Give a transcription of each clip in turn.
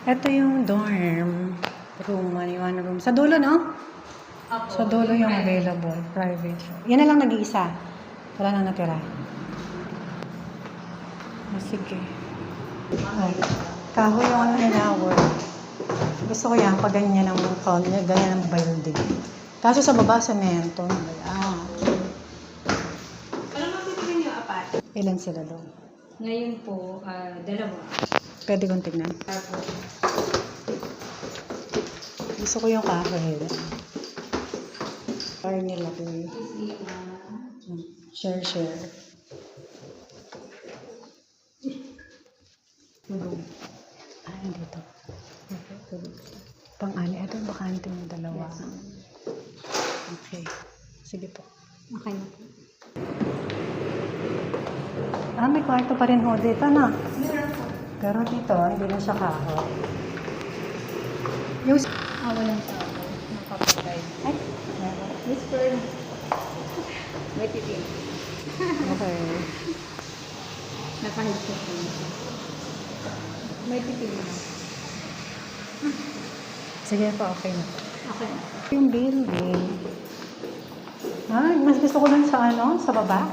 Ito yung dorm room, one room. Sa dulo, no? Opo. Sa dulo yung available. Private. Yan na lang nag-iisa. Wala nang natira. Sige. Oh. Kahoy yung ano nila, work. Gusto ko yan, pag ganyan ang ganyan ang building. Kaso sa baba, semento. Ah. Alam mo, titignan yung apat. Ilan sila doon? Ngayon po, dalawa. Pwede kong tignan. Tapos, Gusto ko yung kahoy. Or nila ko yun. Share. Tulog. Dito. Tulog. Pang-ali. Ito yung bakante ng dalawa. Okay. Sige po. okay na po. May kwarto pa rin ho dito, no? Meron po. Pero dito, hindi na siya kahoy. Yung... Walang tao. Nakapatay. Ay, meron. Whisper. May titig. Okay. Naka-headset po. May titig na. Sige po, okay na. Okay na. Yung building. Mas gusto ko dun sa ano, sa baba.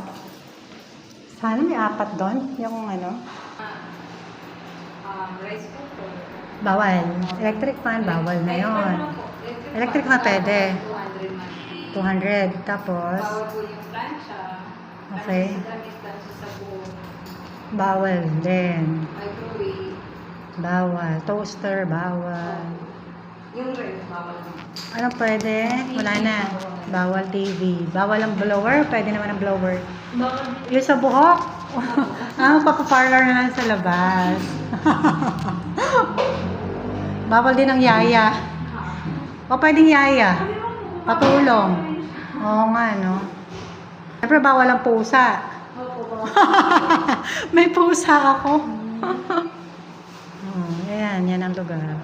Sana may apat doon. Yung ano. Rice cooker. Bawal. Electric fan, bawal na yun. Electric fan pwede. 200 monthly. 200. Tapos, Bawal po yung plancha. Okay. Gamit lang sa sabon. bawal din. Microwave. Bawal. Toaster, bawal. Yung ref, bawal na. Ano pwede? Wala na. Bawal TV. Bawal ang blower. Pwede naman ang blower. Bawal. Yung sa buhok. Papaparlor na lang sa labas. Bawal din ang yaya. O pwedeng yaya. Patulong. Oo nga, no? Siyempre, bawal ang pusa. Opo, bawal. May pusa ako. Ayan, yan ang lugar.